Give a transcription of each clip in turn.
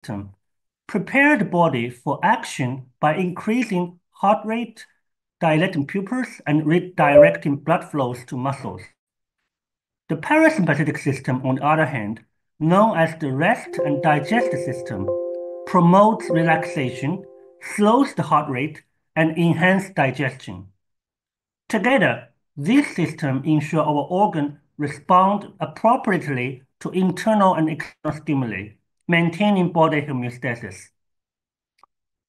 system prepare the body for action by increasing heart rate, dilating pupils, and redirecting blood flows to muscles. The parasympathetic system, on the other hand, known as the rest and digest system, promotes relaxation, slows the heart rate, and enhances digestion. Together, these systems ensure our organs respond appropriately to internal and external stimuli, maintaining body homeostasis.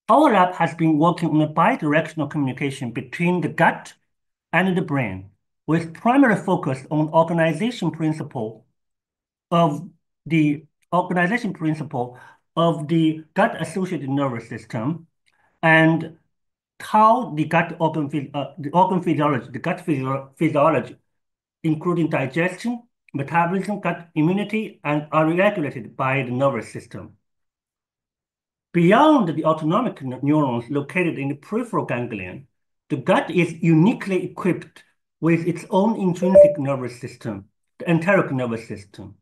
Our lab has been working on a bidirectional communication between the gut and the brain, with primary focus on of the organization principle of the gut-associated nervous system and how the physiology, including digestion, metabolism, gut immunity, and are regulated by the nervous system. Beyond the autonomic neurons located in the peripheral ganglion, the gut is uniquely equipped with its own intrinsic nervous system, the enteric nervous system.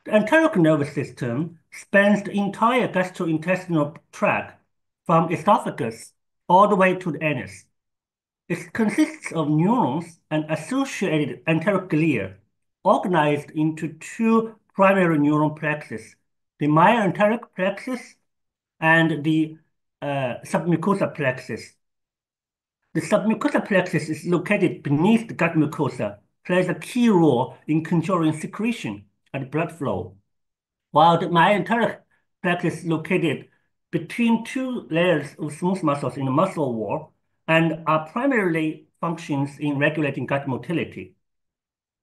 The enteric nervous system spans the entire gastrointestinal tract from esophagus all the way to the anus. It consists of neurons and associated enteric glia, organized into two primary neuron plexus, the myenteric plexus and the submucosa plexus. The submucosa plexus is located beneath the gut mucosa, plays a key role in controlling secretion and blood flow, while the myenteric plexus is located between two layers of smooth muscles in the muscle wall and are primarily functions in regulating gut motility.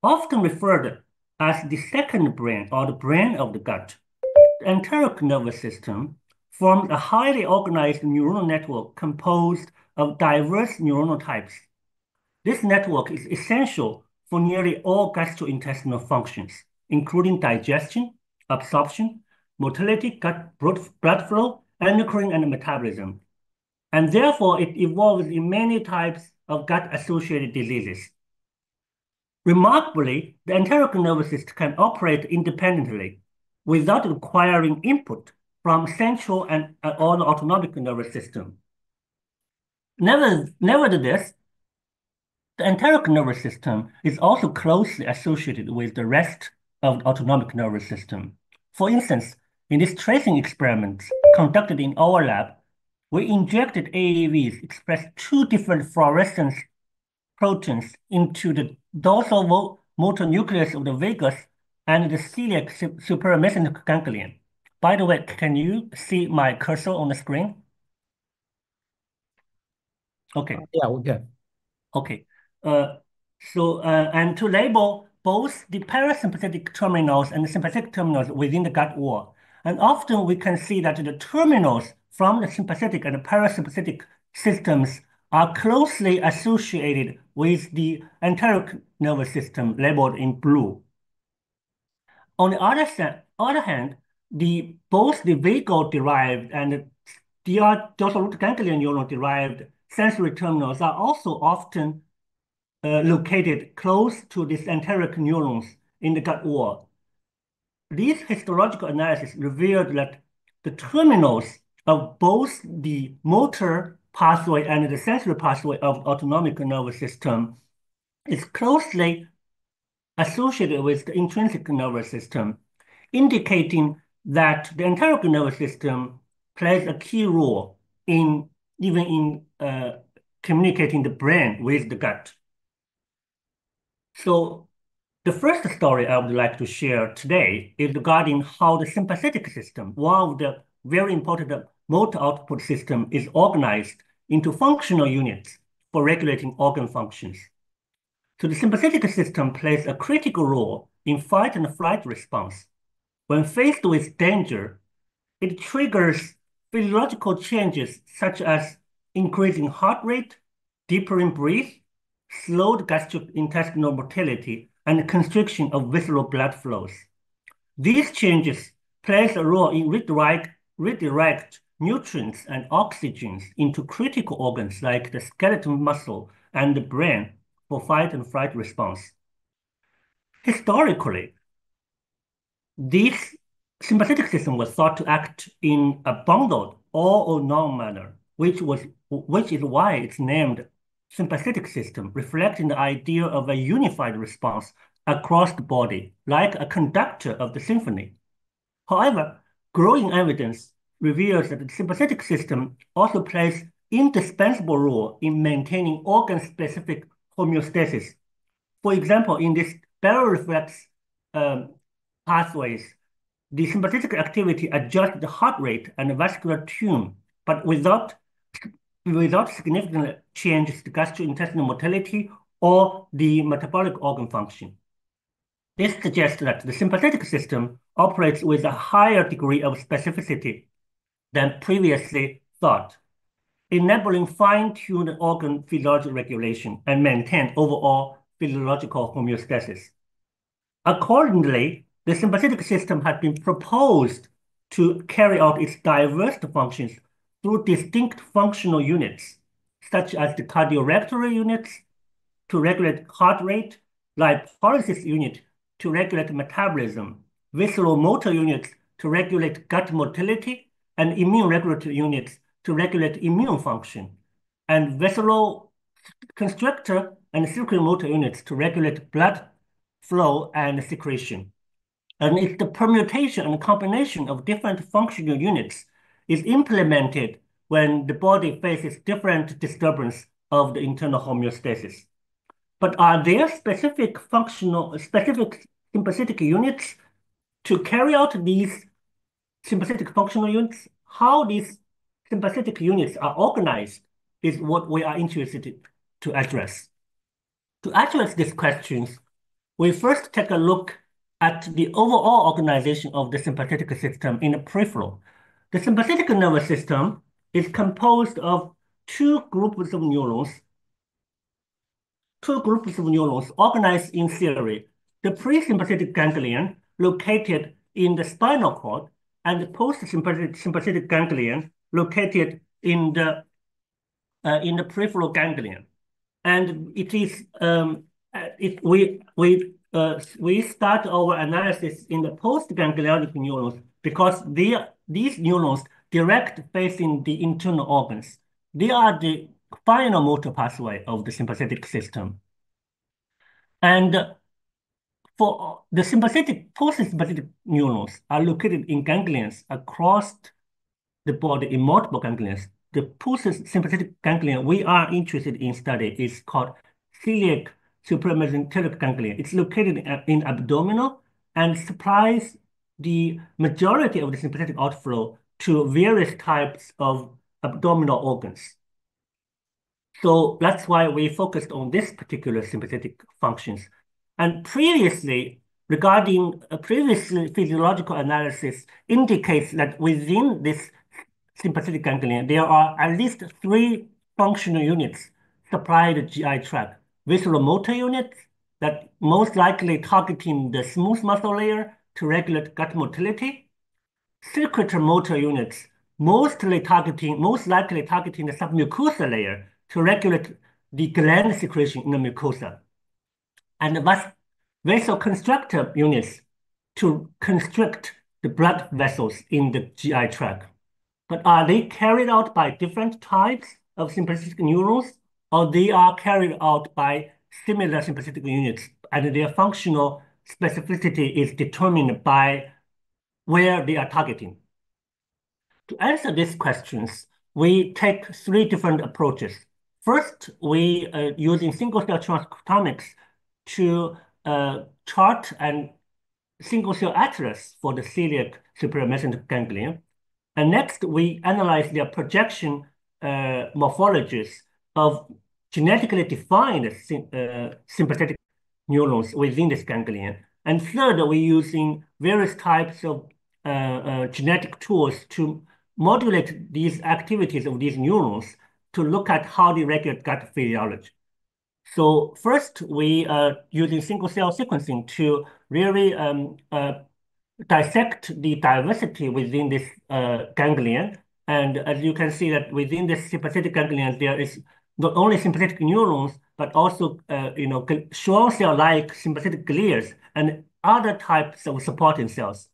Often referred as the second brain or the brain of the gut, the enteric nervous system forms a highly organized neuronal network composed of diverse neuronal types. This network is essential for nearly all gastrointestinal functions, including digestion, absorption, motility, gut blood flow, endocrine, and metabolism. And therefore, it evolves in many types of gut-associated diseases. Remarkably, the enteric nervous system can operate independently without requiring input from central and or the autonomic nervous system. Nevertheless, the enteric nervous system is also closely associated with the rest of the autonomic nervous system. For instance, in these tracing experiments conducted in our lab, we injected AAVs express two different fluorescence proteins into the dorsal motor nucleus of the vagus and the celiac supramesenteric ganglion. By the way, can you see my cursor on the screen? Okay. Yeah, we're good. Okay. And to label both the parasympathetic terminals and the sympathetic terminals within the gut wall. And often we can see that the terminals from the sympathetic and the parasympathetic systems are closely associated with the enteric nervous system labeled in blue. On the other hand, both the vagal-derived and the dorsal root ganglion neuron-derived sensory terminals are also often located close to these enteric neurons in the gut wall. These histological analysis revealed that the terminals of both the motor pathway and the sensory pathway of autonomic nervous system is closely associated with the intrinsic nervous system, indicating that the enteric nervous system plays a key role in communicating the brain with the gut. So the first story I would like to share today is regarding how the sympathetic system, one of the very important motor output system, is organized into functional units for regulating organ functions. So the sympathetic system plays a critical role in fight and flight response. When faced with danger, it triggers physiological changes such as increasing heart rate, deeper breath, slowed gastrointestinal motility, and constriction of visceral blood flows. These changes play a role in redirect nutrients and oxygens into critical organs like the skeletal muscle and the brain for fight and flight response. Historically, these sympathetic system was thought to act in a bundled all or none manner, which is why it's named sympathetic system, reflecting the idea of a unified response across the body, like a conductor of the symphony. However, growing evidence reveals that the sympathetic system also plays indispensable role in maintaining organ-specific homeostasis. For example, in these baroreflex um, pathways, the sympathetic activity adjusts the heart rate and vascular tune, but without significant changes to gastrointestinal motility or the metabolic organ function. This suggests that the sympathetic system operates with a higher degree of specificity than previously thought, enabling fine-tuned organ physiology regulation and maintain overall physiological homeostasis. Accordingly, the sympathetic system has been proposed to carry out its diverse functions through distinct functional units, such as the cardiorespiratory units to regulate heart rate, lipolysis unit to regulate metabolism, visceral motor units to regulate gut motility, and immune regulatory units to regulate immune function, and visceral constrictor and circulatory motor units to regulate blood flow and secretion. And if the permutation and combination of different functional units is implemented when the body faces different disturbance of the internal homeostasis. But are there specific sympathetic units to carry out these sympathetic functional units? How these sympathetic units are organized is what we are interested to address. To address these questions, we first take a look at the overall organization of the sympathetic system in the peripheral. The sympathetic nervous system is composed of two groups of neurons organized in series. The presympathetic ganglion located in the spinal cord and the post-sympathetic ganglion located in the peripheral ganglion. And it is we start our analysis in the postganglionic neurons because these neurons direct facing the internal organs. They are the final motor pathway of the sympathetic system. And for the post-sympathetic neurons are located in ganglions across the body in multiple ganglions. The post-sympathetic ganglion we are interested in study is called celiac supramesenteric ganglion. It's located in abdominal and supplies the majority of the sympathetic outflow to various types of abdominal organs. So that's why we focused on this particular sympathetic functions. And previously, regarding previous physiological analysis indicates that within this sympathetic ganglion, there are at least three functional units supply the GI tract. Visceral motor units that most likely targeting the smooth muscle layer to regulate gut motility. Circulatory motor units most likely targeting the submucosal layer to regulate the gland secretion in the mucosa. And vasoconstrictor units to constrict the blood vessels in the GI tract. But are they carried out by different types of sympathetic neurons, or they are carried out by similar sympathetic units, and their functional specificity is determined by where they are targeting? To answer these questions, we take three different approaches. First, we using single-cell transcriptomics to chart and single-cell atlas for the celiac supramesenteric ganglion. And next, we analyze their projection morphologies of genetically defined sympathetic neurons within this ganglion. And third, we're using various types of genetic tools to modulate these activities of these neurons to look at how they regulate gut physiology. So first, we are using single-cell sequencing to really dissect the diversity within this ganglion. And as you can see that within this sympathetic ganglion, there is not only sympathetic neurons, but also Schwann cell-like sympathetic glias and other types of supporting cells.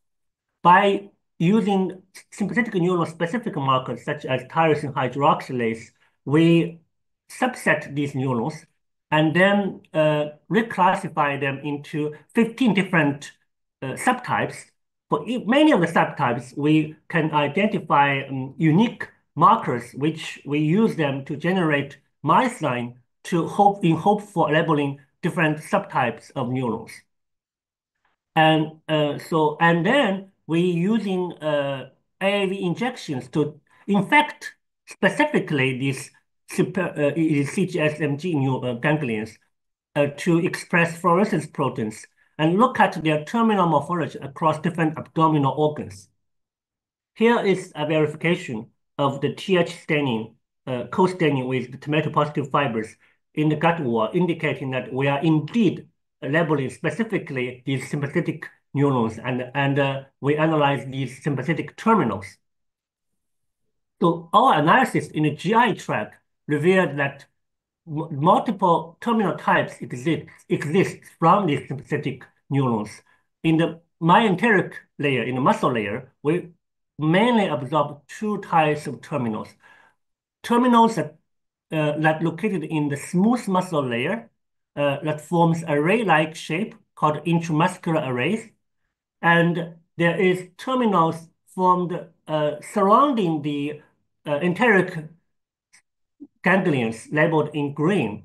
by using sympathetic neuron-specific markers such as tyrosine hydroxylase, we subset these neurons and then reclassify them into 15 different subtypes. For many of the subtypes, we can identify unique markers, which we use them to generate myosin in hope for labeling different subtypes of neurons. And then we using AAV injections to infect specifically these CGSMG ganglions to express fluorescence proteins and look at their terminal morphology across different abdominal organs. Here is a verification of the TH staining, co-staining with the tomato-positive fibers in the gut wall, indicating that we are indeed labeling specifically these sympathetic neurons, and we analyze these sympathetic terminals. So our analysis in the GI tract revealed that multiple terminal types exist from these sympathetic neurons. In the myenteric layer, in the muscle layer, we mainly observe two types of terminals. Terminals that located in the smooth muscle layer that forms array-like shape called intramuscular arrays. And there is terminals formed surrounding the enteric ganglions labeled in green.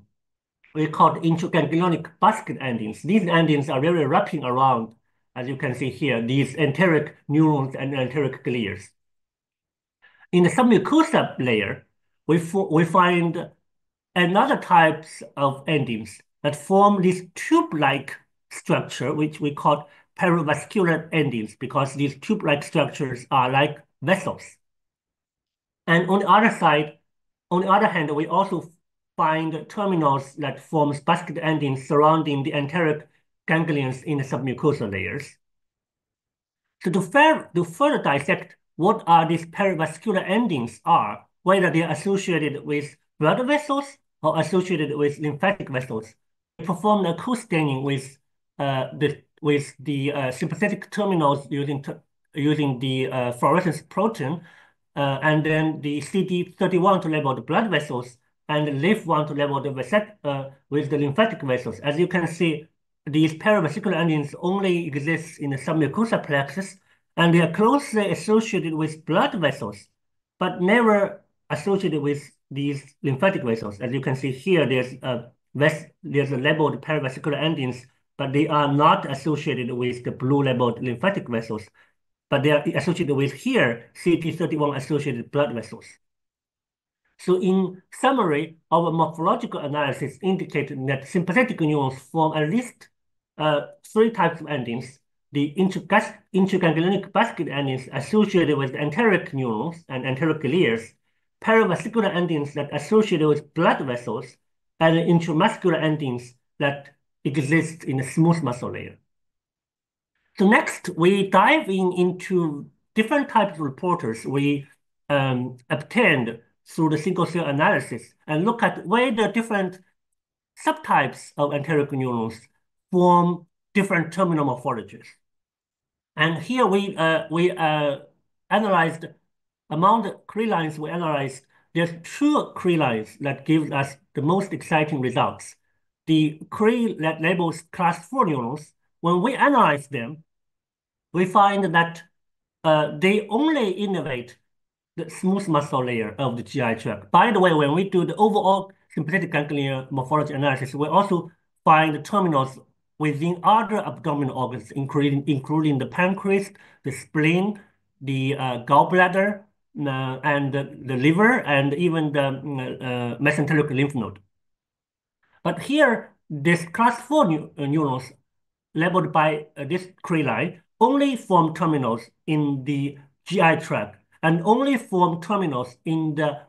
We call intraganglionic basket endings. These endings are very wrapping around, as you can see here, these enteric neurons and enteric glias. In the submucosa layer, we find another types of endings that form this tube-like structure, which we call perivascular endings, because these tube-like structures are like vessels. And on the other hand, we also find terminals that forms basket endings surrounding the enteric ganglions in the submucosal layers. So to further dissect what are these perivascular endings are, whether they are associated with blood vessels or associated with lymphatic vessels, we performed a co-staining with the sympathetic terminals using the fluorescence protein, and then the CD31 to label the blood vessels, and the LIF1 to label the with the lymphatic vessels. As you can see, these perivascular endings only exist in the submucosal plexus, and they are closely associated with blood vessels, but never associated with these lymphatic vessels. As you can see here, there's a labeled perivascular endings, but they are not associated with the blue labeled lymphatic vessels, but they are associated with here CT31 associated blood vessels. So in summary, our morphological analysis indicated that sympathetic neurons form at least three types of endings: the intraganglionic basket endings associated with enteric neurons and enteric glias, perivascular endings that associated with blood vessels, and intramuscular endings that exist in the smooth muscle layer. So next, we dive into different types of reporters we obtained through the single-cell analysis and look at whether different subtypes of enteric neurons form different terminal morphologies. And here we analyzed, among the crylines we analyzed, there's two crylines that give us the most exciting results. The cryl that labels class 4 neurons, when we analyze them, we find that they only innervate the smooth muscle layer of the GI tract. By the way, when we do the overall sympathetic ganglion morphology analysis, we also find terminals within other abdominal organs, including the pancreas, the spleen, the gallbladder, and the liver, and even the mesenteric lymph node. But here, this class 4 neurons labeled by this cryline only form terminals in the GI tract and only form terminals in the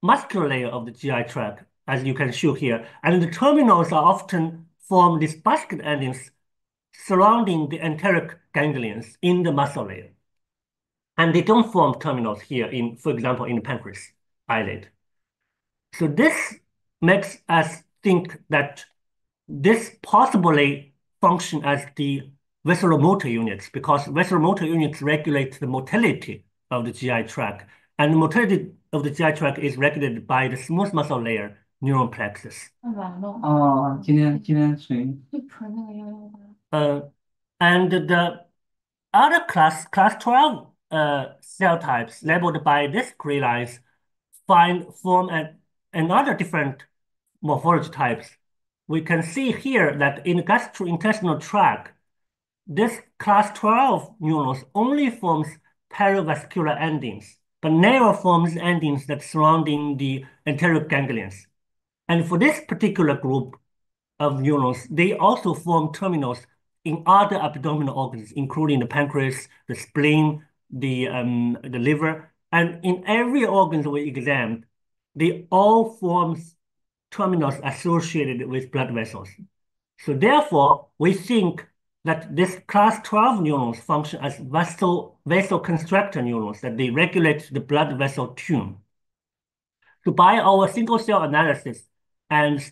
muscular layer of the GI tract, as you can show here. And the terminals are often form these basket endings surrounding the enteric ganglions in the muscle layer. And they don't form terminals here, for example, in the pancreas eyelid. So this makes us think that this possibly function as the vasomotor units, because vasomotor units regulate the motility of the GI tract, and the motility of the GI tract is regulated by the smooth muscle layer neural plexus. 太晚了。今天睡。就纯那个118。And the other class 12 cell types labeled by this gray lines form another different morphology types. We can see here that in the gastrointestinal tract, this class 12 neurons only forms perivascular endings, but never forms endings that surrounding the anterior ganglions. And for this particular group of neurons, they also form terminals in other abdominal organs, including the pancreas, the spleen, the liver, and in every organ we examined, they all form terminals associated with blood vessels. So therefore, we think that this class 12 neurons function as vasoconstrictor neurons, that they regulate the blood vessel tune. So by our single cell analysis and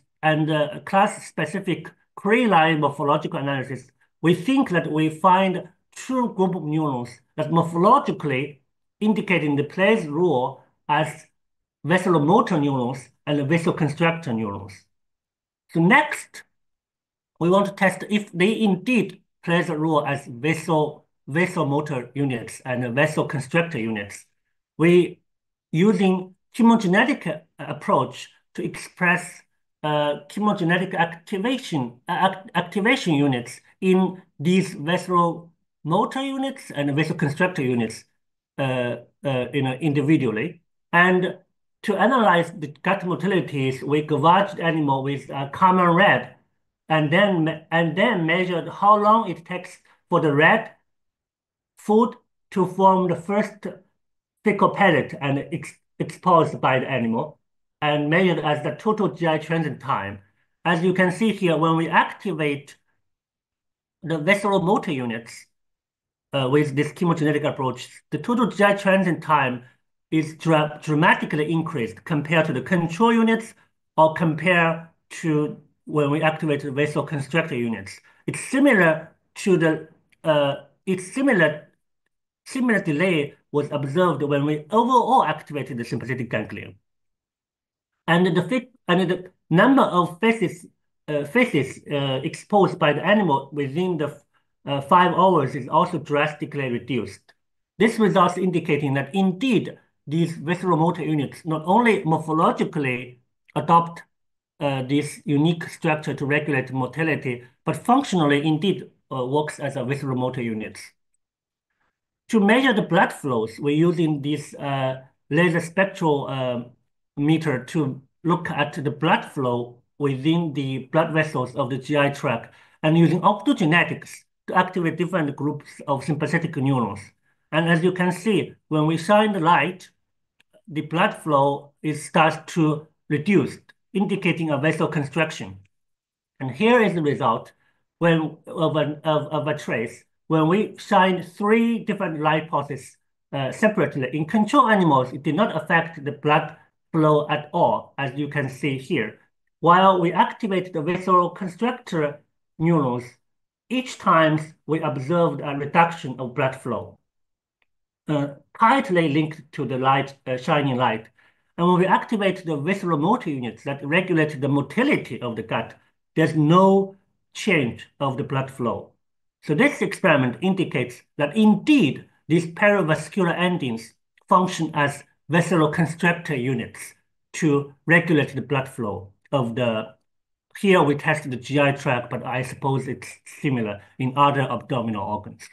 class-specific crystalline morphological analysis, we think that we find true group of neurons that morphologically indicating the plays role as vasomotor neurons and vasoconstrictor neurons. So next, we want to test if they indeed plays a role as vasomotor units and vasoconstrictor units. We using chemogenetic approach to express chemogenetic activation units in these vasomotor units and vasoconstrictor units individually. And to analyze the gut motilities, we gavaged animal with common red and then measured how long it takes for the red food to form the first fecal pellet and exposed by the animal, and measured as the total GI transit time. As you can see here, when we activate the vasomotor units with this chemogenetic approach, the total GI transit time is dramatically increased compared to the control units or compared to when we activate the vasoconstrictor units. It's similar to the similar delay was observed when we overall activated the sympathetic ganglion. And the number of faces exposed by the animal within the 5 hours is also drastically reduced. This results indicating that indeed these vasomotor units not only morphologically adopt this unique structure to regulate motility, but functionally indeed works as a vasomotor units. To measure the blood flows, we're using this laser spectral meter to look at the blood flow within the blood vessels of the GI tract and using optogenetics to activate different groups of sympathetic neurons. And as you can see, when we shine the light, the blood flow starts to reduce, indicating a vasoconstriction. And here is the result of a trace. When we shine 3 different light pulses separately in control animals, it did not affect the blood flow at all, as you can see here. While we activate the vasoconstrictor neurons, each time we observed a reduction of blood flow, tightly linked to the light, shining light. And when we activate the vasomotor units that regulate the motility of the gut, there's no change of the blood flow. So this experiment indicates that indeed these perivascular endings function as vasoconstrictor units to regulate the blood flow of the. Here we tested the GI tract, but I suppose it's similar in other abdominal organs.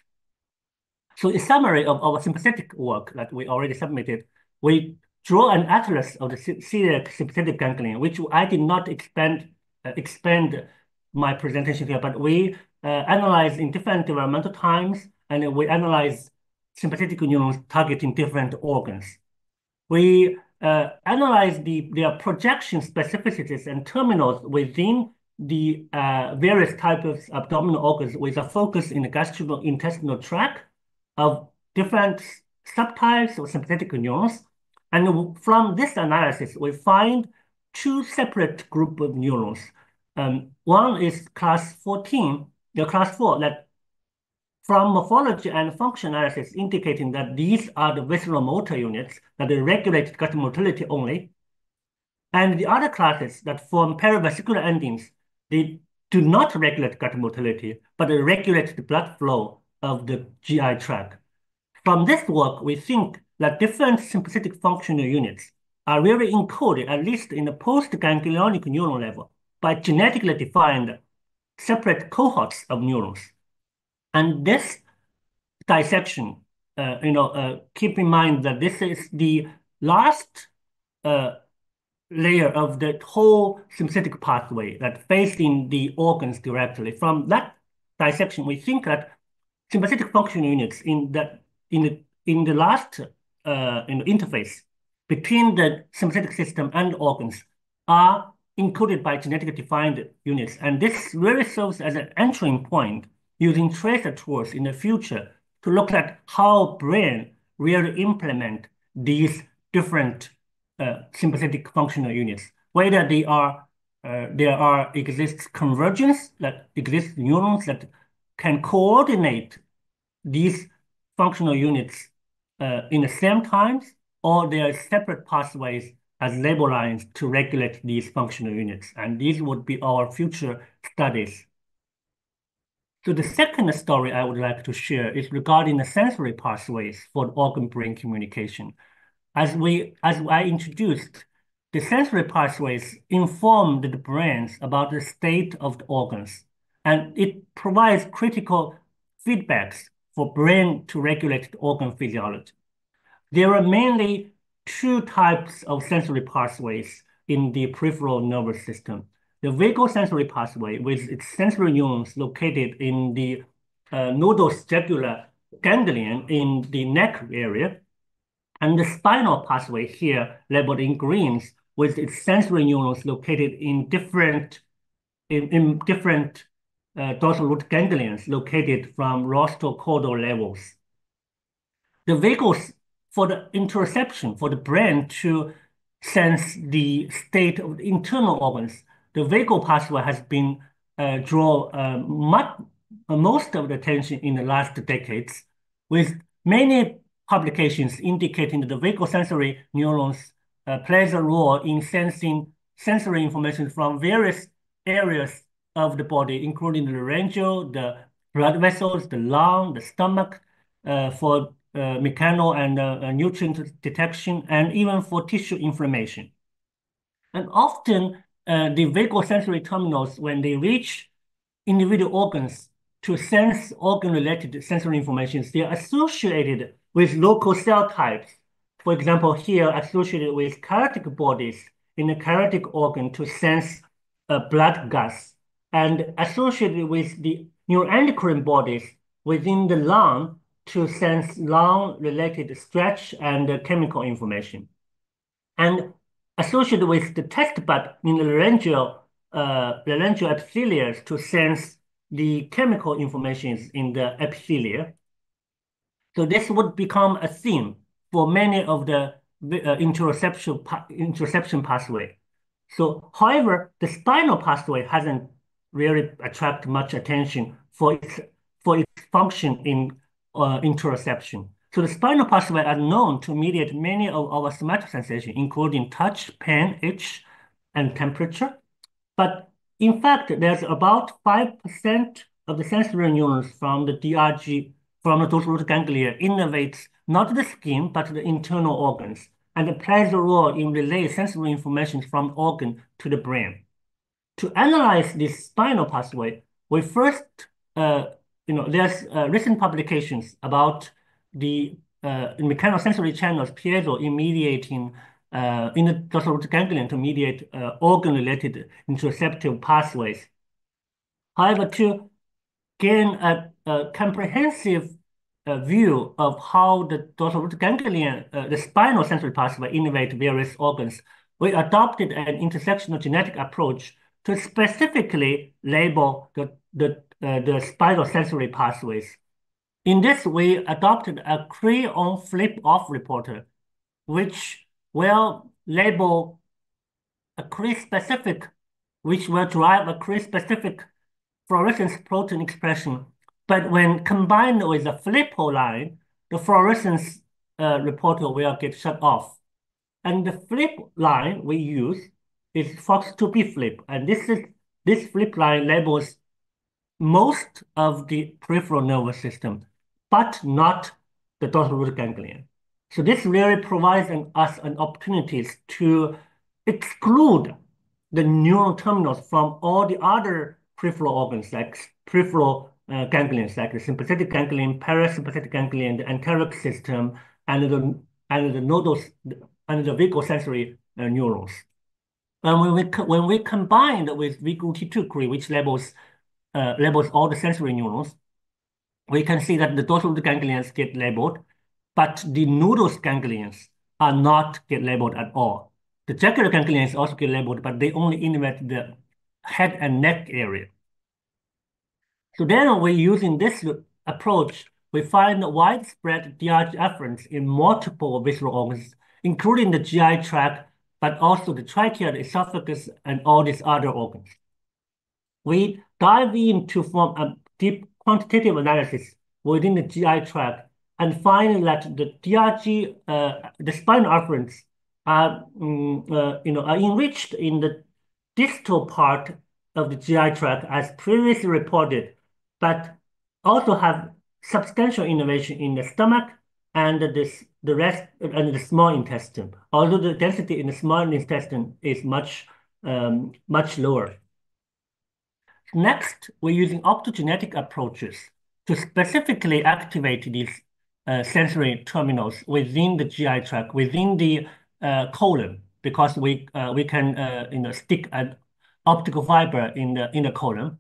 So in summary of our sympathetic work that we already submitted, we draw an atlas of the celiac sympathetic ganglion, which I did not expand my presentation here, but we analyzed in different developmental times, and we analyzed sympathetic neurons targeting different organs. We analyzed their projection specificities and terminals within the various types of abdominal organs with a focus in the gastrointestinal tract of different subtypes of sympathetic neurons. And from this analysis, we find 2 separate groups of neurons. One is class 4 that from morphology and function analysis indicating that these are the visceral motor units that regulate gut motility only. And the other classes that form perivascular endings, they do not regulate gut motility, but they regulate the blood flow of the GI tract. From this work, we think that different sympathetic functional units are really encoded, at least in the post-ganglionic neuron level, by genetically defined separate cohorts of neurons. And this dissection, keep in mind that this is the last layer of the whole sympathetic pathway that facing the organs directly. From that dissection, we think that sympathetic functional units in the last interface between the sympathetic system and organs are encoded by genetically defined units, and this really serves as an entering point using tracer tools in the future to look at how brain really implement these different sympathetic functional units, whether there exists convergence, that exists neurons that can coordinate these functional units in the same times, or there are separate pathways as label lines to regulate these functional units. And these would be our future studies. So the second story I would like to share is regarding the sensory pathways for organ-brain communication. As I introduced, the sensory pathways inform the brains about the state of the organs, and it provides critical feedbacks for brain to regulate the organ physiology. There are mainly two types of sensory pathways in the peripheral nervous system. The vagal sensory pathway, with its sensory neurons located in the nodostegular ganglion in the neck area, and the spinal pathway here labeled in greens, with its sensory neurons located in different dorsal root ganglions located from rostral-caudal levels. The vagals for the interoception, for the brain to sense the state of the internal organs, the vagal pathway has been most of the attention in the last decades, with many publications indicating that the vagal sensory neurons plays a role in sensing sensory information from various areas of the body, including the laryngeal, the blood vessels, the lung, the stomach, for mechano and nutrient detection, and even for tissue inflammation. And often, the vagal sensory terminals, when they reach individual organs to sense organ-related sensory information, they are associated with local cell types. For example, here associated with keratic bodies in the keratic organ to sense blood gas, and associated with the neuroendocrine bodies within the lung to sense lung-related stretch and chemical information, and associated with the taste bud in the laryngeal epithelials to sense the chemical information in the epithelia. So this would become a theme for many of the interoception pathway. So, however, the spinal pathway hasn't really attracted much attention for its function in interoception. So the spinal pathway are known to mediate many of our somatic sensations, including touch, pain, itch, and temperature. But in fact, there's about 5% of the sensory neurons from the DRG, from the dorsal root ganglia, innervates not the skin, but the internal organs, and it plays a role in relaying sensory information from organ to the brain. To analyze this spinal pathway, we first, there's recent publications about the mechanosensory channels, piezo, in mediating in the dorsal root ganglion to mediate organ-related interoceptive pathways. However, to gain a comprehensive view of how the dorsal root ganglion, the spinal sensory pathway, innervate various organs, we adopted an intersectional genetic approach to specifically label the spinal sensory pathways. In this, we adopted a Cray-on flip-off reporter, which will label a Cray-specific, which will drive a Cray-specific fluorescence protein expression But when combined with the flippo line, the fluorescence reporter will get shut off. And the flip line we use is FOX2B flip. And this flip line labels most of the peripheral nervous system, but not the dorsal root ganglion. So this really provides us an opportunity to exclude the neural terminals from all the other peripheral organs, like peripheral ganglions, like the sympathetic ganglion, parasympathetic ganglion, the enteric system, and the nodal and the vagosensory neurons. And when we combined with VGLT2 which labels all the sensory neurons, we can see that the dorsal ganglions get labeled, but the nodal ganglions are not get labeled at all. The jugular ganglions also get labeled, but they only innervate the head and neck area. So then we're using this approach, we find widespread DRG afferents in multiple visceral organs, including the GI tract, but also the trachea, the esophagus, and all these other organs. We dive in to form a deep quantitative analysis within the GI tract and find that the DRG, the spinal afferents are, are enriched in the distal part of the GI tract as previously reported, but also have substantial innervation in the stomach and the rest and the small intestine. Although the density in the small intestine is much lower. Next, we're using optogenetic approaches to specifically activate these sensory terminals within the GI tract, within the colon, because we can stick an optical fiber in the colon,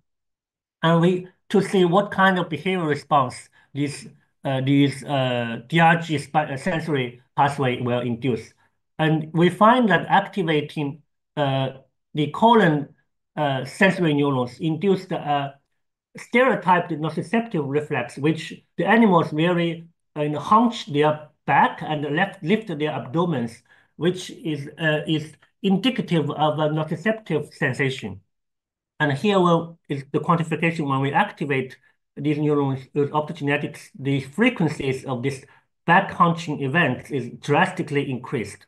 and we to see what kind of behavioral response these DRG sensory pathway will induce. And we find that activating the colon sensory neurons induce the stereotyped nociceptive reflex, which the animals very hunch their back and lift their abdomens, which is indicative of a nociceptive sensation. And here is the quantification when we activate these neurons with optogenetics, the frequencies of this back hunching event is drastically increased.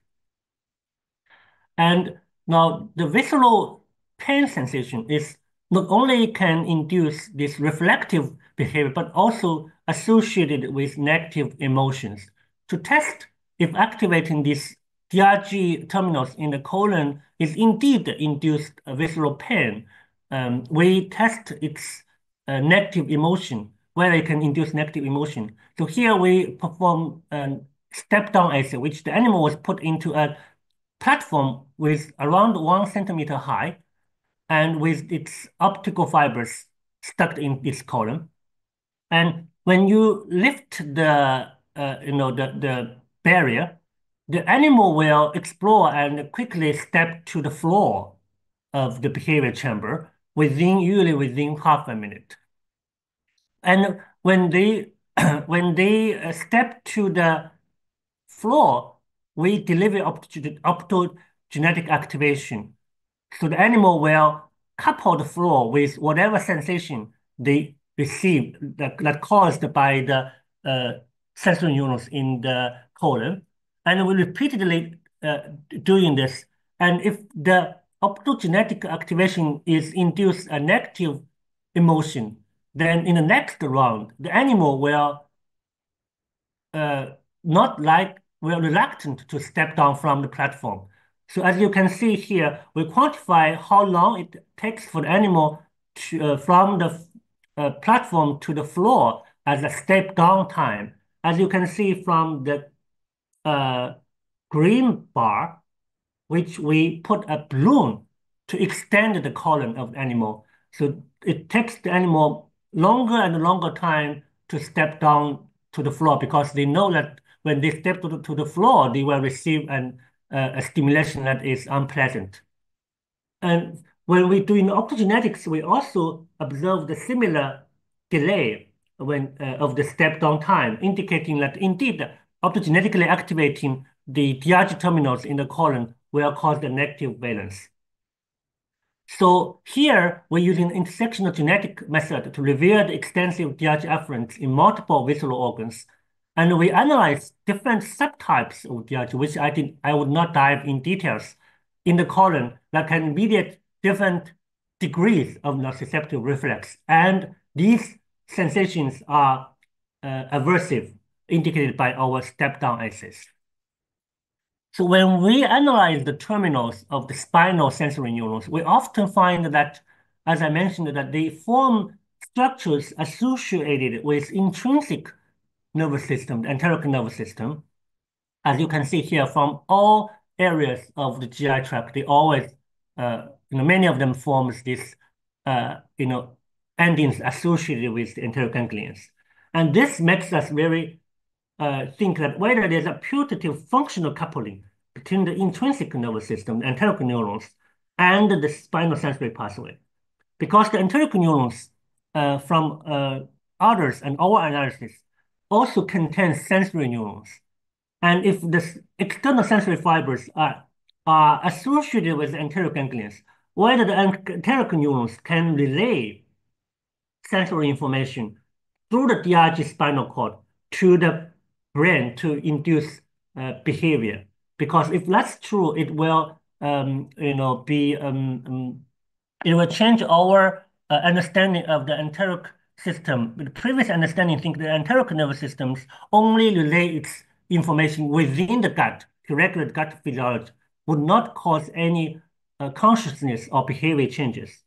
And now the visceral pain sensation is not only can induce this reflective behavior, but also associated with negative emotions. To test if activating these DRG terminals in the colon is indeed induced visceral pain, we test its negative emotion, whether it can induce negative emotion. So here we perform a step-down assay, which the animal was put into a platform with around 1 centimeter high and with its optical fibers stuck in its colon. And when you lift the barrier, the animal will explore and quickly step to the floor of the behavior chamber usually within half a minute. And when they step to the floor, we deliver optogenetic activation. So the animal will couple the floor with whatever sensation they receive that caused by the sensory neurons in the colon. And we repeatedly doing this. And if the optogenetic activation is induced a negative emotion, then in the next round, the animal will we're reluctant to step down from the platform. So as you can see here, we quantify how long it takes for the animal to, from the platform to the floor as a step down time. As you can see from the green bar, which we put a balloon to extend the colon of the animal. So it takes the animal longer and longer time to step down to the floor because they know that when they step to the floor, they will receive a stimulation that is unpleasant. And when we do in optogenetics, we also observe the similar delay of the step down time, indicating that indeed optogenetically activating the DRG terminals in the colon will cause the negative valence. So here we're using intersectional genetic method to reveal the extensive DRG afferents in multiple visceral organs. And we analyze different subtypes of DRG, which I would not dive in details in the colon that can mediate different degrees of nociceptive reflex. And these sensations are aversive, indicated by our step-down assays. So when we analyze the terminals of the spinal sensory neurons, we often find that, as I mentioned, that they form structures associated with intrinsic nervous system, the enteric nervous system. As you can see here, from all areas of the GI tract, they always, many of them forms this, endings associated with the enteric ganglions. And this makes us very think that whether there's a putative functional coupling between the intrinsic nervous system, the enteric neurons, and the spinal sensory pathway. Because the enteric neurons from others and our analysis also contain sensory neurons. And if the external sensory fibers are associated with the enteric ganglions, whether the enteric neurons can relay sensory information through the DRG spinal cord to the brain to induce behavior. Because if that's true, it will, it will change our understanding of the enteric system. The previous understanding think the enteric nervous systems only relay its information within the gut to regulate gut physiology, would not cause any consciousness or behavior changes.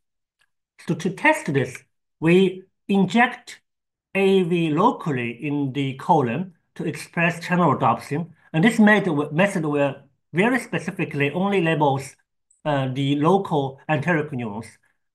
So to test this, we inject AAV locally in the colon to express channel rhodopsin, and this method will very specifically only labels the local enteric neurons.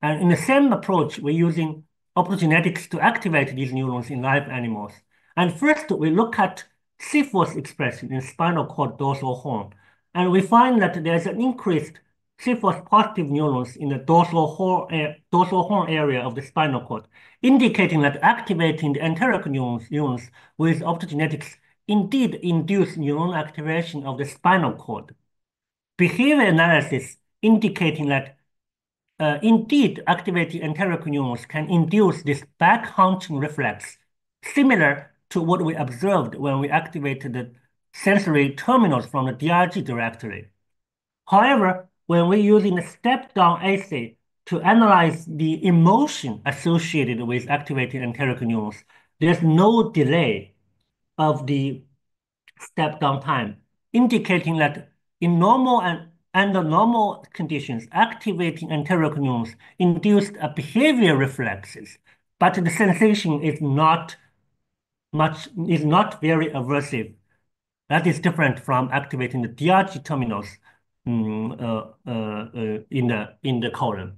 And in the same approach, we're using optogenetics to activate these neurons in live animals. And first, we look at C-force expression in spinal cord dorsal horn, and we find that there's an increased C-force positive neurons in the dorsal horn area of the spinal cord, indicating that activating the enteric neurons with optogenetics indeed induce neuron activation of the spinal cord. Behavior analysis indicating that indeed activating enteric neurons can induce this back hunching reflex, similar to what we observed when we activated the sensory terminals from the DRG directory. However, when we're using a step-down assay to analyze the emotion associated with activating enteric neurons, there's no delay of the step-down time, indicating that in normal and under normal conditions, activating enteric neurons induced a behavior reflexes, but the sensation is not very aversive. That is different from activating the DRG terminals in the colon.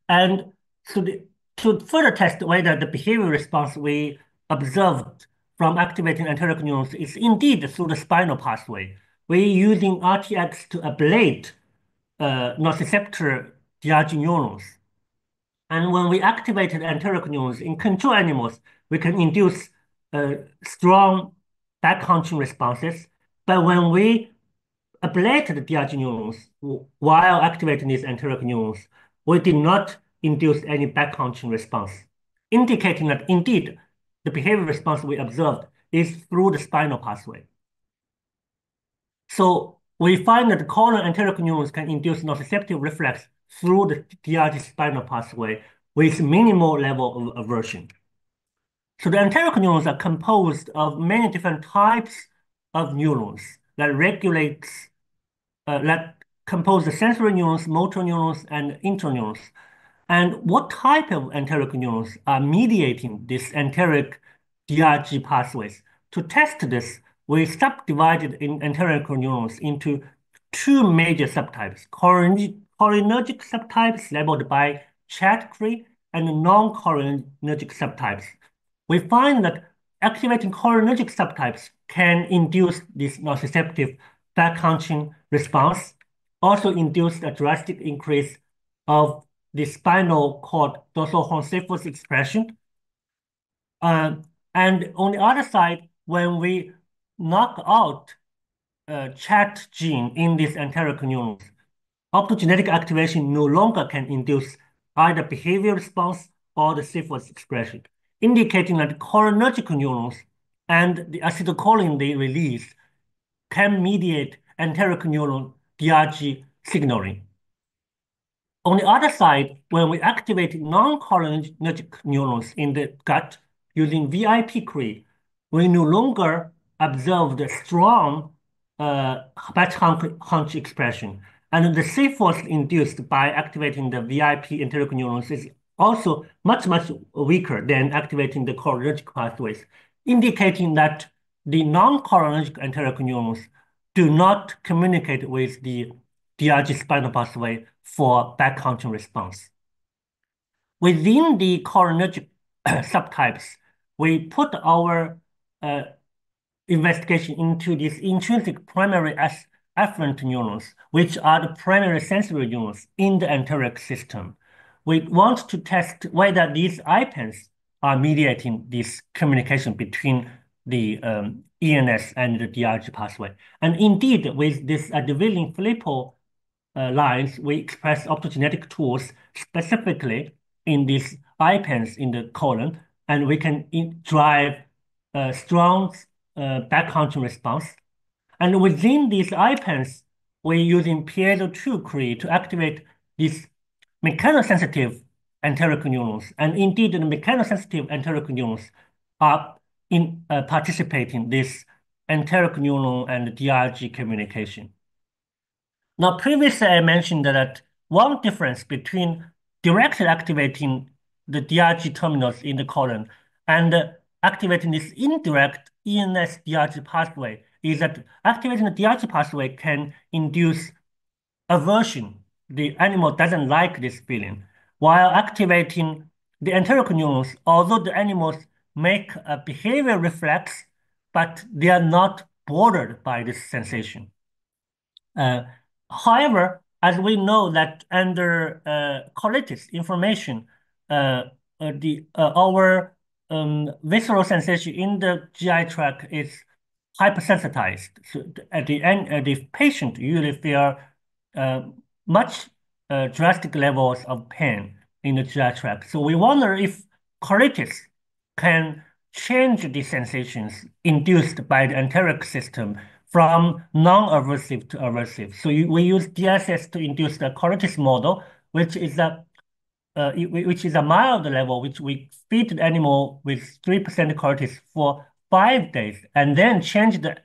And to further test whether the behavior response we observed from activating enteric neurons is indeed through the spinal pathway, we're using RTX to ablate nociceptor DRG neurons. And when we activated enteric neurons in control animals, we can induce strong back hunching responses. But when we ablated the DRG neurons while activating these enteric neurons, we did not induce any back hunching response, indicating that indeed the behavior response we observed is through the spinal pathway. So we find that the colon enteric neurons can induce nociceptive reflex through the DRG spinal pathway with minimal level of aversion. So the enteric neurons are composed of many different types of neurons that compose the sensory neurons, motor neurons, and interneurons. And what type of enteric neurons are mediating this enteric DRG pathways? To test this, we subdivided enteric neurons into two major subtypes, cholinergic subtypes labeled by Chattree and non-cholinergic subtypes. We find that activating cholinergic subtypes can induce this nociceptive back hunching response, also induce a drastic increase of the spinal cord dorsal horn C-force expression. And on the other side, when we knock out chat gene in these enteric neurons, optogenetic activation no longer can induce either behavior response or the C-force expression, indicating that cholinergic neurons and the acetylcholine they release can mediate enteric neuron DRG signaling. On the other side, when we activate non-cholinergic neurons in the gut using VIP-CRE, we no longer observe the strong batch hunch expression. And the C-force induced by activating the VIP enteric neurons is also much, much weaker than activating the cholinergic pathways, indicating that the non-cholinergic enteric neurons do not communicate with the DRG spinal pathway for back hunching response. Within the cholinergic subtypes, we put our investigation into these intrinsic primary afferent neurons, which are the primary sensory neurons in the enteric system. We want to test whether these IPENs are mediating this communication between the ENS and the DRG pathway. And indeed, with this Advilling-Filippo lines, we express optogenetic tools specifically in these IPENs in the colon, and we can drive strong back hunching response. And within these IPENs, we're using piezo-2 CRE to activate these mechanosensitive enteric neurons. And indeed, the mechanosensitive enteric neurons are participating in this enteric neuron and DRG communication. Now, previously I mentioned that one difference between directly activating the DRG terminals in the colon and activating this indirect ENS DRG pathway is that activating the DRG pathway can induce aversion. The animal doesn't like this feeling. While activating the enteric neurons, although the animals make a behavior reflex, but they are not bothered by this sensation. However, as we know that under colitis inflammation, our visceral sensation in the GI tract is hypersensitized. So at the end, the patient usually feel much drastic levels of pain in the GI tract. So we wonder if colitis can change the sensations induced by the enteric system from non-aversive to aversive. So we use DSS to induce the colitis model, which is a mild level, which we feed the animal with 3% colitis for 5 days, and then change the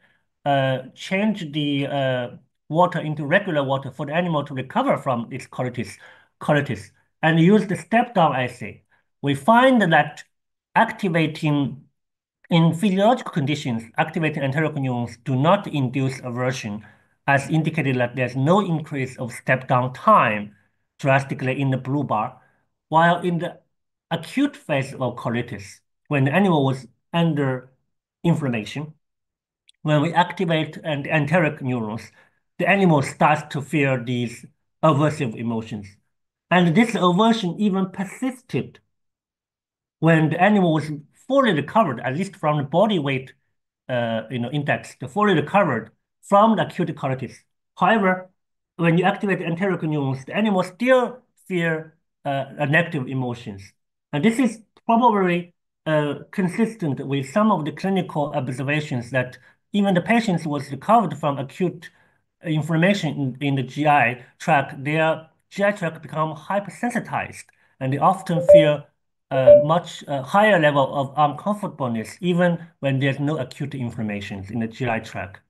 water into regular water for the animal to recover from its colitis, and use the step-down assay. We find that activating in physiological conditions, activating enteric neurons do not induce aversion, as indicated that there's no increase of step-down time drastically in the blue bar, while in the acute phase of colitis, when the animal was under inflammation, when we activate the enteric neurons, the animal starts to feel these aversive emotions. And this aversion even persisted when the animal was fully recovered, at least from the body weight index, fully recovered from the acute colitis. However, when you activate the enteric neurons, the animal still feel negative emotions. And this is probably consistent with some of the clinical observations that even the patients was recovered from acute inflammation in the GI tract, their GI tract become hypersensitized, and they often feel much higher level of uncomfortableness, even when there's no acute inflammation in the GI tract.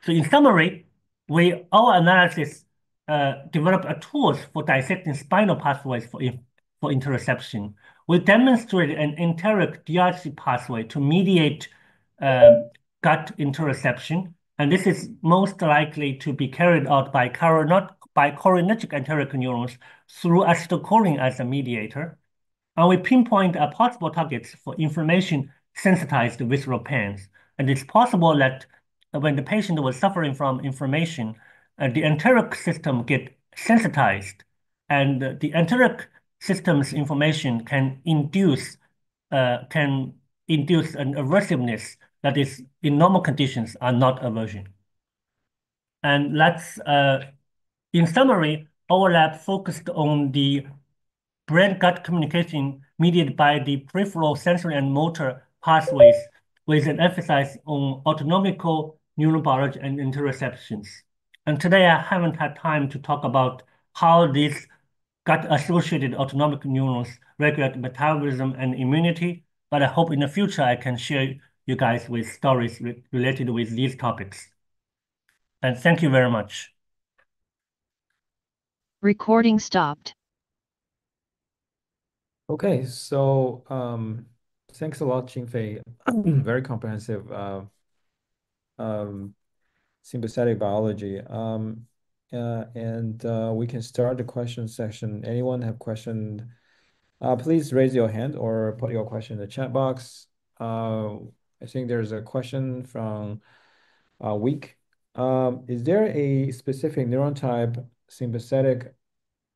So in summary, our analysis developed a tools for dissecting spinal pathways for interoception. We demonstrated an enteric DRG pathway to mediate gut interoception, and this is most likely to be carried out by cholinergic enteric neurons through acetylcholine as a mediator. And we pinpoint a possible targets for inflammation-sensitized visceral pains. And it's possible that when the patient was suffering from inflammation, the enteric system get sensitized, and the enteric system's inflammation can induce an aversiveness that is in normal conditions are not aversion. And let's In summary, our lab focused on the brain-gut communication mediated by the peripheral sensory and motor pathways, with an emphasis on autonomical neurobiology and interoceptions. And today I haven't had time to talk about how these gut-associated autonomic neurons regulate metabolism and immunity, but I hope in the future I can share you guys with stories related with these topics. And thank you very much. Recording stopped. Okay, so thanks a lot, Fei. Very comprehensive um, sympathetic biology. And we can start the question section. Anyone have question? Please raise your hand or put your question in the chat box. I think there's a question from Week. Is there a specific neuron type, sympathetic,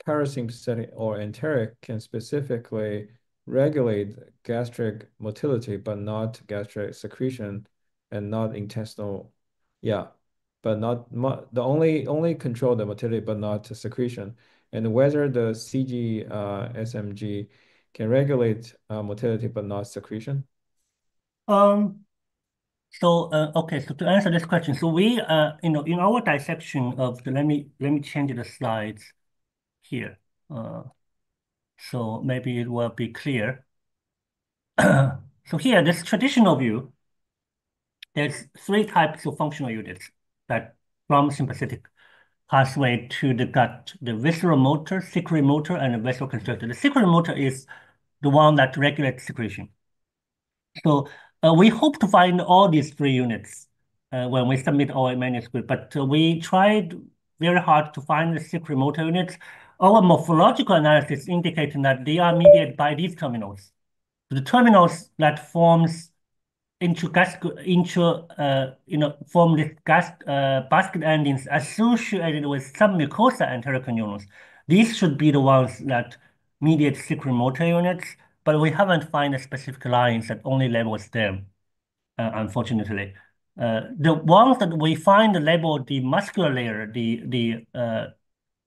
parasympathetic, or enteric, can specifically regulate gastric motility, but not gastric secretion and not intestinal? Yeah, but not the only control the motility, but not secretion. And whether the CG SMG can regulate motility, but not secretion? Um, okay, so to answer this question, so we, in our dissection of the, let me change the slides here, uh, so maybe it will be clear. So here, this traditional view, there's three types of functional units that from sympathetic pathway to the gut: the visceral motor, secretory motor, and the vasoconstrictor. The secretory motor is the one that regulates secretion. So we hope to find all these three units when we submit our manuscript, but we tried very hard to find the secret motor units. Our morphological analysis indicating that they are mediated by these terminals. The terminals that forms form this basket endings associated with submucosa enteric neurons. These should be the ones that mediate secret motor units, but we haven't found specific lines that only labels them, unfortunately. The ones that we find labeled the muscular layer,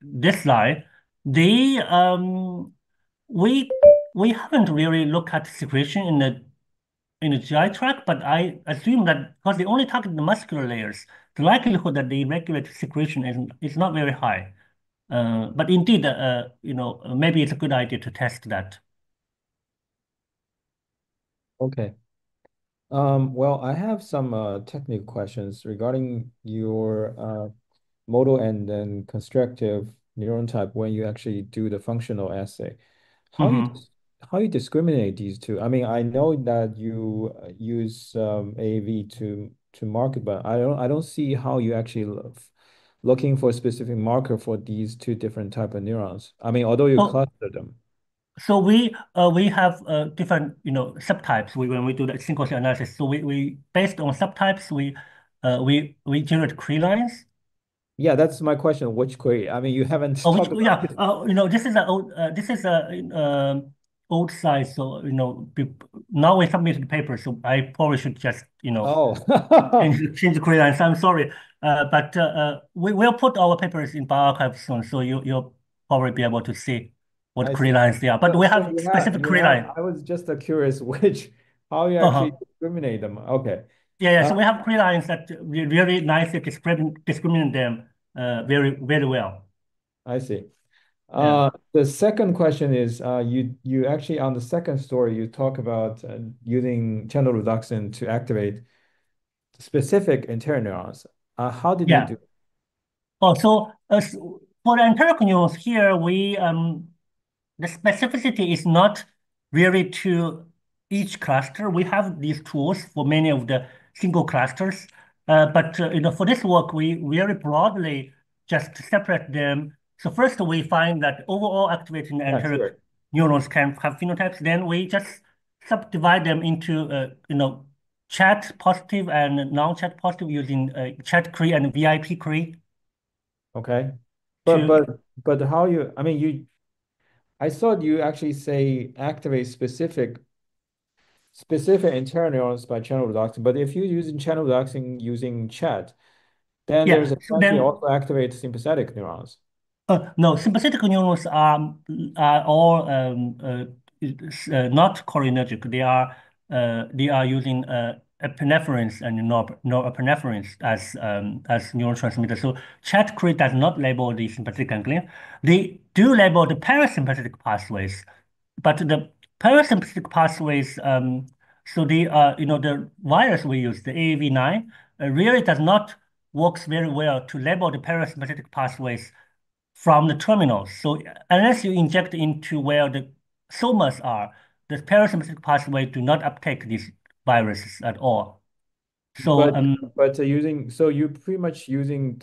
this line, they we we haven't really looked at secretion in the GI tract, but I assume that because they only target the muscular layers, the likelihood that they regulate secretion is not very high. But indeed, maybe it's a good idea to test that. Okay. Well, I have some technical questions regarding your modal and then constructive neuron type when you actually do the functional assay. How you Hmm. dis- how you discriminate these two? I mean, I know that you use AAV to market, but I don't see how you actually looking for a specific marker for these two different type of neurons. I mean, although you So, cluster them. so we have different subtypes when we do the single cell analysis. So we based on subtypes we generate Cree lines. Yeah, that's my question. Which query? I mean, you haven't Oh, talked about yeah. it. This is a old size. So now we submitted the paper. So I probably should just Oh, change the Korean lines. I'm sorry, but we will put our papers in bioarchive soon. So you'll probably be able to see what I Korean see. lines they are. But we So have specific you Korean have. line. I was just curious which how you actually Uh-huh. discriminate them. Okay. Yeah, yeah. Uh, So we have Korean lines that really nicely discriminate them very very well. I see. Yeah. The second question is, you actually on the second story you talk about using channel reduction to activate specific interneurons. How did you Yeah. do? Oh, so for the enteric neurons here, the specificity is not really to each cluster. We have these tools for many of the single clusters, but for this work, we very broadly just separate them. So first, we find that overall activating Yeah, enteric sure. neurons can have phenotypes. Then we just subdivide them into chat positive and non-chat positive using chat Cree and VIP Cree Okay. But to but but how you? I mean, I thought you actually say activate specific internal neurons by channel reduction. But if you're using channel reduction using chat, then there's yeah. a So chance you then also activate sympathetic neurons. No, sympathetic neurons are all not cholinergic. They are using epinephrines and norepinephrines as neurotransmitters. So chat-free does not label the sympathetic ganglion. They do label the parasympathetic pathways, but the parasympathetic pathways. So the virus we use, the AAV9, really does not works very well to label the parasympathetic pathways from the terminals. So unless you inject into where the somas are, the parasympathetic pathway do not uptake these viruses at all. So Using so you're pretty much using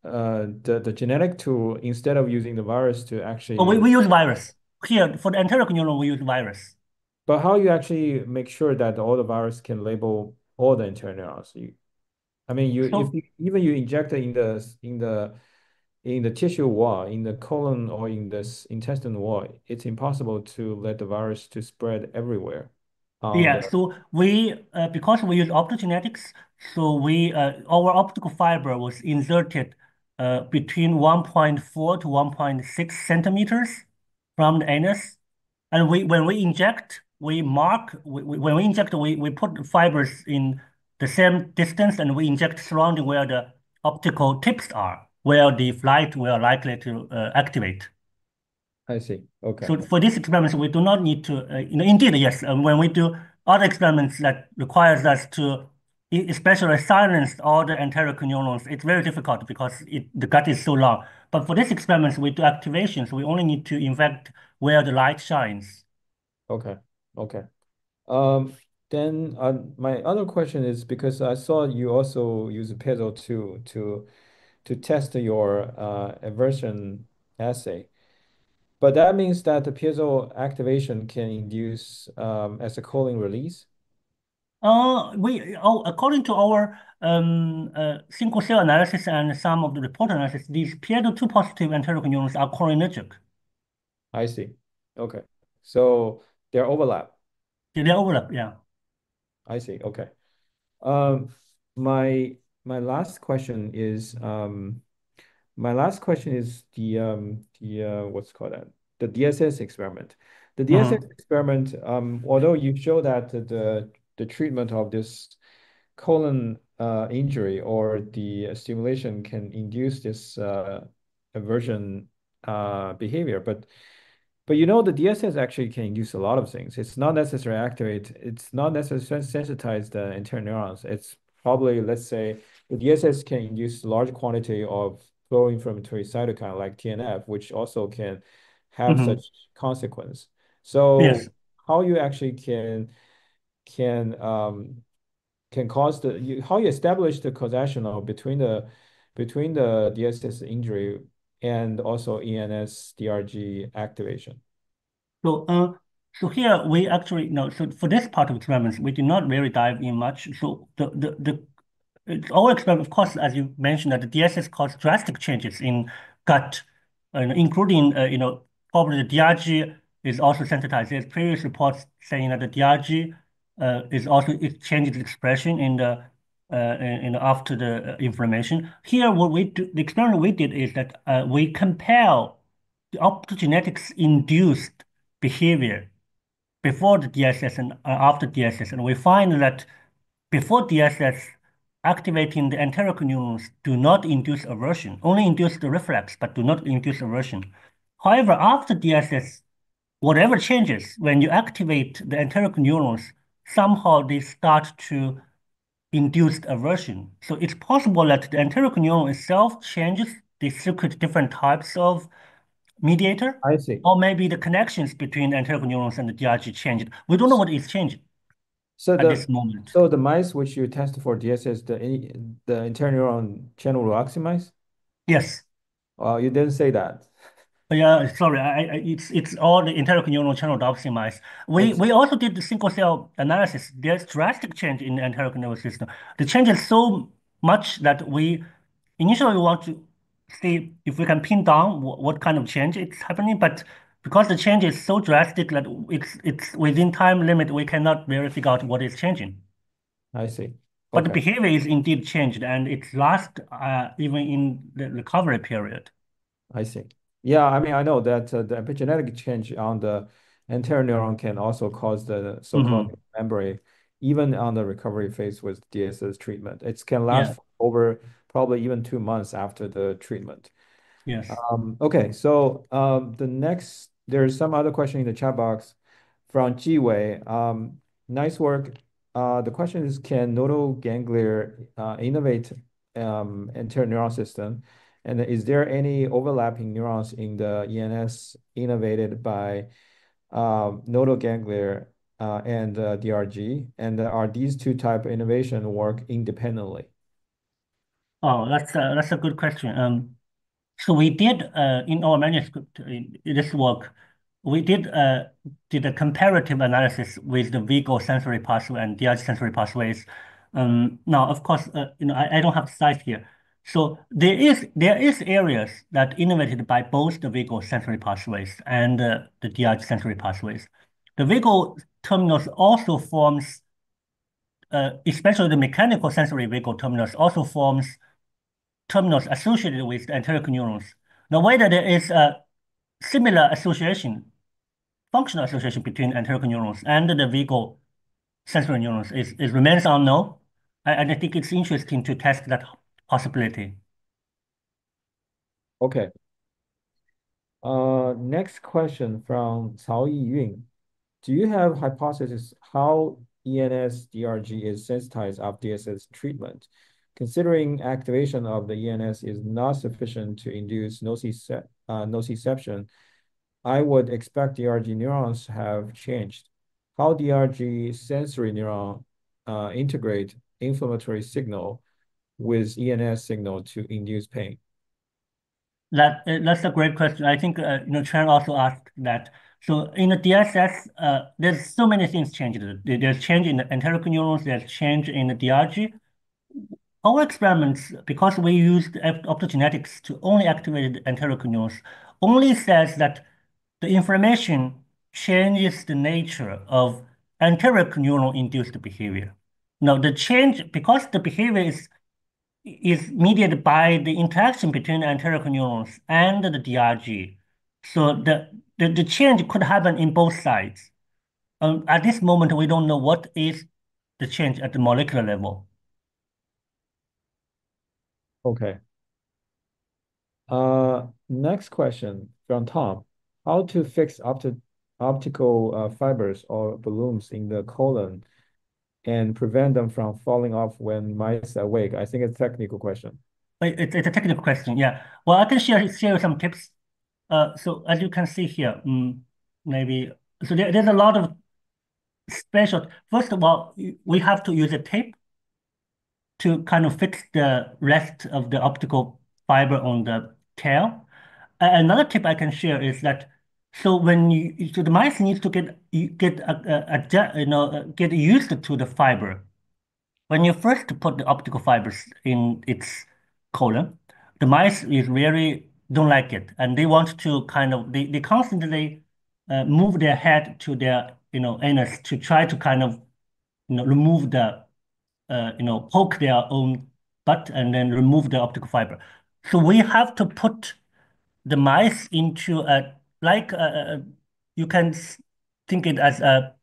the genetic tool instead of using the virus to oh, we, actually. we use virus. Here, for the enteric neuron, we use virus. But how you actually make sure that all the virus can label all the internal neurons? I mean, if So even you inject it in the tissue wall, in the colon or in this intestine wall, it's impossible to let the virus to spread everywhere on yeah, the. so we because we use optogenetics, so we our optical fiber was inserted between 1.4 to 1.6 centimeters from the anus. And when we inject, when we inject, we put fibers in the same distance and we inject surrounding where the optical tips are, where the light will likely to activate. I see. Okay. So for these experiments, we do not need to, indeed, yes, when we do other experiments that requires us to especially silence all the enteric neurons, it's very difficult because the gut is so long. But for these experiments, we do activations. We only need to infect where the light shines. Okay. Okay. Um, then my other question is because I saw you also use a piezo to test your aversion assay. But that means that the piezo activation can induce acetylcholine release. According to our single cell analysis and some of the report analysis, these PID2 positive enteric neurons are cholinergic. I see. Okay. So they're overlap. They overlap, yeah. I see. Okay. Um, my my last question is the what's called that, the DSS experiment. The DSS Mhm. experiment, although you show that the treatment of this colon injury or the stimulation can induce this aversion behavior, but the DSS actually can induce a lot of things. It's not necessarily activate. It's not necessarily sensitize the internal neurons. It's probably, let's say, the DSS can induce large quantity of pro-inflammatory cytokine like TNF, which also can have Mhm. such consequence. Yes. So how you actually can can cause how you establish the causational between the DSS injury and also ENS DRG activation. So, so here we actually no. So for this part of experiments, we did not really dive in much. So our experiment, of course, as you mentioned, that the DSS caused drastic changes in gut, including probably the DRG is also sensitized. There's previous reports saying that the DRG it changes expression in the after the inflammation. Here, what we do, the experiment we did is that we compare the optogenetics induced behavior before the DSS and after DSS, and we find that before DSS, activating the enteric neurons do not induce aversion, only induce the reflex, but do not induce aversion. However, after DSS, whatever changes, when you activate the enteric neurons, somehow they start to induce aversion. So it's possible that the enteric neuron itself changes, they secrete different types of mediator, I see. or maybe the connections between the enteric neurons and the DRG changed. We don't know what is changing So at the this moment. so the mice which you tested for DSS, the internal neuron channel reaction mice? Yes. You didn't say that. Yeah, sorry. It's all the enteric neural channel optimized. We It's we also did the single cell analysis. There's drastic change in the enteric nervous system. The change is so much that we initially want to see if we can pin down what kind of change it's happening. But because the change is so drastic that it's within time limit, we cannot really figure out what is changing. I see. But the Okay. behavior is indeed changed, and it's last even in the recovery period. I see. Yeah, I mean, I know that the epigenetic change on the anterior neuron can also cause the so-called Hmm. memory, even on the recovery phase with DSS treatment. It can last Yeah. for over probably even 2 months after the treatment. Yes. Okay, so the next, there's some other question in the chat box from Jiwei. Nice work. The question is, can nodal ganglion innervate anterior neuron system? And is there any overlapping neurons in the ENS innervated by nodal ganglion and DRG? And are these two type of innervation work independently? Oh, that's a good question. So we did in our manuscript in this work, we did a comparative analysis with the vagal sensory pathway and DRG sensory pathways. Now, of course, I don't have slides here. So there is areas that innervated by both the vagal sensory pathways and the DRG sensory pathways. The vagal terminus also forms, especially the mechanical sensory vagal terminus, also forms terminals associated with the anterior neurons. Now, whether there is a similar association, functional association between anterior neurons and the vagal sensory neurons is remains unknown. And I think it's interesting to test that possibility. Okay. Next question from Cao Yiyun. Do you have hypothesis how ENS-DRG is sensitized of DSS treatment? Considering activation of the ENS is not sufficient to induce nociception, I would expect DRG neurons have changed. How DRG sensory neuron integrate inflammatory signal with ENS signal to induce pain? That's a great question. I think Chen also asked that. So in the DSS, there's so many things changed. There's change in the anterior neurons. There's change in the DRG. Our experiments, because we used optogenetics to only activate the anterior neurons, only says that the inflammation changes the nature of anterior neuron-induced behavior. Now, the change, because the behavior is mediated by the interaction between the anterior neurons and the DRG, so the change could happen in both sides. At this moment, we don't know what is the change at the molecular level. Okay. Next question from Tom. How to fix optical fibers or balloons in the colon and prevent them from falling off when mice awake? I think it's a technical question. It's a technical question, yeah. Well, I can share some tips. So as you can see here, maybe so there's a lot of special. First of all, we have to use a tape to kind of fix the rest of the optical fiber on the tail. Another tip I can share is that so the mice needs to get used to the fiber. When you first put the optical fibers in its colon, the mice is really don't like it, and they want to kind of they constantly move their head to their anus to try to kind of remove the poke their own butt and then remove the optical fiber. So we have to put the mice into a like you can think it as a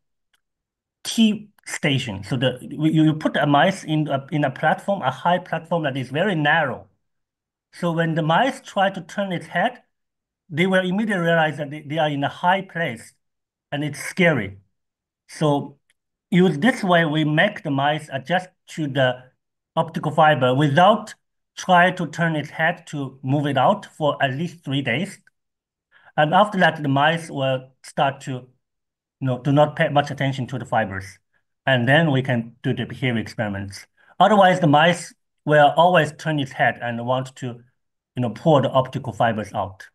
T station. So you put a mice in a platform, a high platform that is very narrow. So when the mice try to turn its head, they will immediately realize that they are in a high place, and it's scary. So use this way, we make the mice adjust to the optical fiber without try to turn its head to move it out for at least 3 days. And after that, the mice will start to do not pay much attention to the fibers. And then we can do the behavior experiments. Otherwise, the mice will always turn its head and want to, pull the optical fibers out.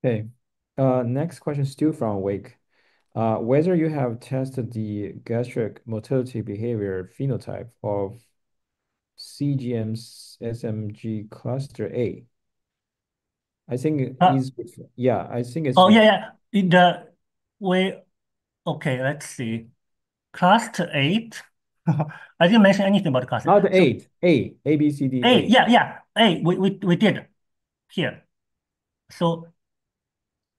Okay. Next question still from Wake. Whether you have tested the gastric motility behavior phenotype of CGM's SMG cluster A. I think Uh, is yeah, I think it's oh, yeah, yeah. We, okay, let's see. Cluster 8. I didn't mention anything about cluster. Not So eight. A, B, C, D, A, A. yeah, yeah, A, we did here. So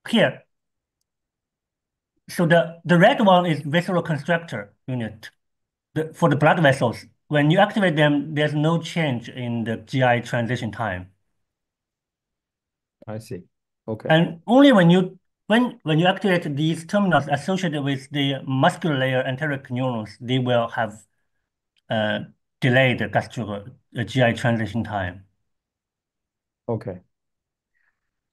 here, so the red one is visceral constrictor unit. For the blood vessels, when you activate them, there's no change in the GI transition time. I see. Okay. And only when you activate these terminals associated with the muscular layer enteric neurons, they will have uh, delayed GI transition time. Okay.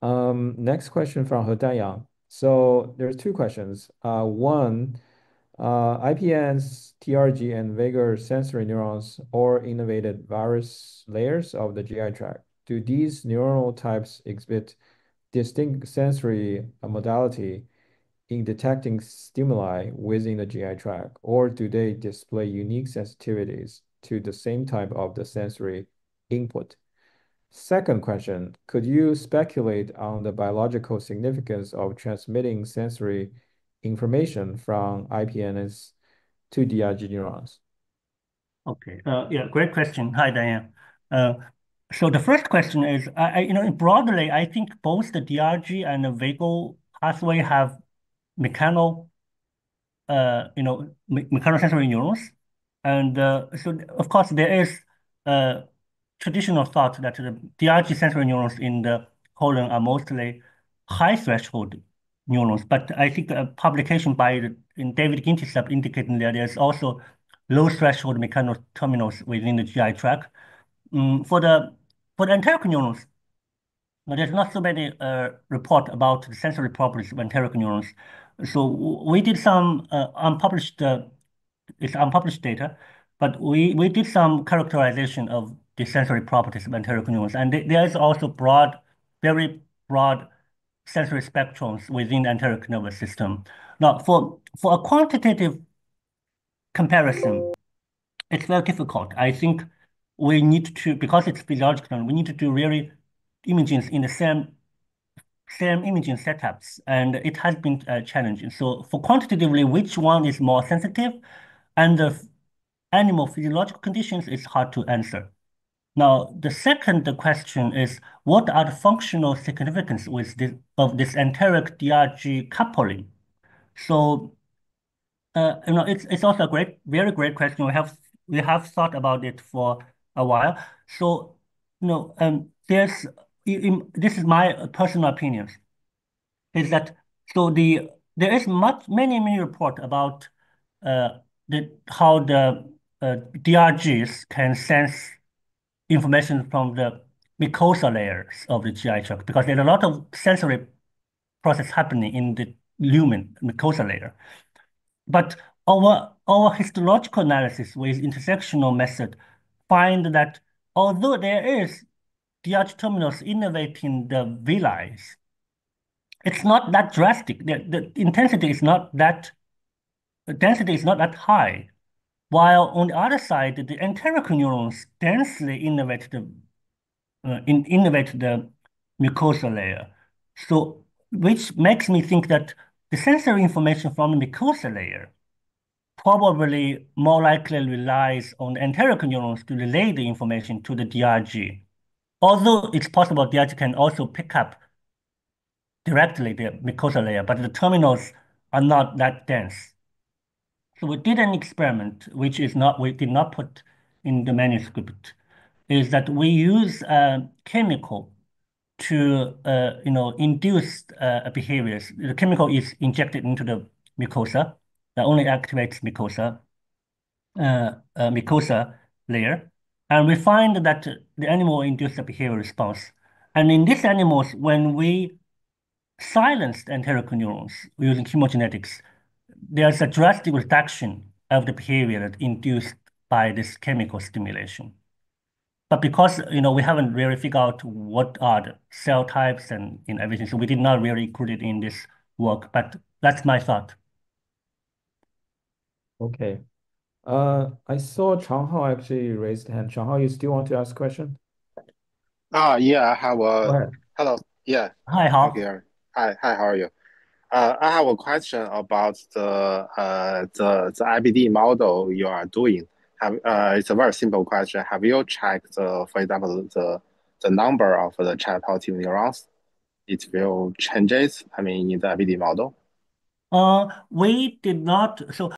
Next question from He Dayang. So there's two questions. One, IPNs, TRG, and vagal sensory neurons all innervated various layers of the GI tract. Do these neuronal types exhibit distinct sensory modality in detecting stimuli within the GI tract, or do they display unique sensitivities to the same type of the sensory input? Second question, could you speculate on the biological significance of transmitting sensory information from IPNS to DRG neurons? Okay. Yeah, great question. Hi, Diane. Uh, so the first question is, broadly, I think both the DRG and the vagal pathway have mechano mechanosensory neurons. And of course, there is traditional thought that the DRG sensory neurons in the colon are mostly high threshold neurons. But I think a publication in David Ginty's lab indicating that there's also low threshold mechanoterminals within the GI tract. For the enteric neurons, there's not so many report about the sensory properties of enteric neurons. So we did some it's unpublished data, but we did some characterization of the sensory properties of enteric neurons, and there is also very broad sensory spectrums within the enteric nervous system. Now, for a quantitative comparison, it's very difficult. I think we need to, because it's physiological, we need to do really imaging in the same imaging setups, and it has been challenging. So for quantitatively, which one is more sensitive, and the animal physiological conditions is hard to answer. Now, the second question is, what are the functional significance of this enteric DRG coupling? So, it's also a very great question. We have thought about it for a while. So, this is my personal opinion, is that there is many report about how the DRGs can sense information from the mucosal layers of the GI tract because there's a lot of sensory process happening in the lumen mucosal layer. But our histological analysis with intersectional method find that although there is DRG terminals innervating the villi, it's not that drastic. The intensity is not that, the density is not that high. While on the other side, the enteric neurons densely innervate the mucosal layer. So, which makes me think that the sensory information from the mucosal layer probably more likely relies on the enteric neurons to relay the information to the DRG. Although it's possible DRG can also pick up directly the mucosal layer, but the terminals are not that dense. So we did an experiment, which is not we did not put in the manuscript, is that we use a chemical to induce behaviors. The chemical is injected into the mucosa that only activates mucosa layer, and we find that the animal induced a behavior response. And in these animals, when we silenced enteric neurons using chemogenetics, there's a drastic reduction of the behavior that induced by this chemical stimulation. But because we haven't really figured out what are the cell types and in everything, so we did not really include it in this work. But that's my thought. Okay. I saw Changhao actually raised hand. Changhao, you still want to ask a question? Yeah, I have Go a ahead. hello. Yeah, Hi, you Hao. here. Hi, how are you? I have a question about the IBD model you are doing. it's a very simple question. Have you checked for example, the number of the chat-positive neurons? It will changes, I mean, in the MBD model. We did not. So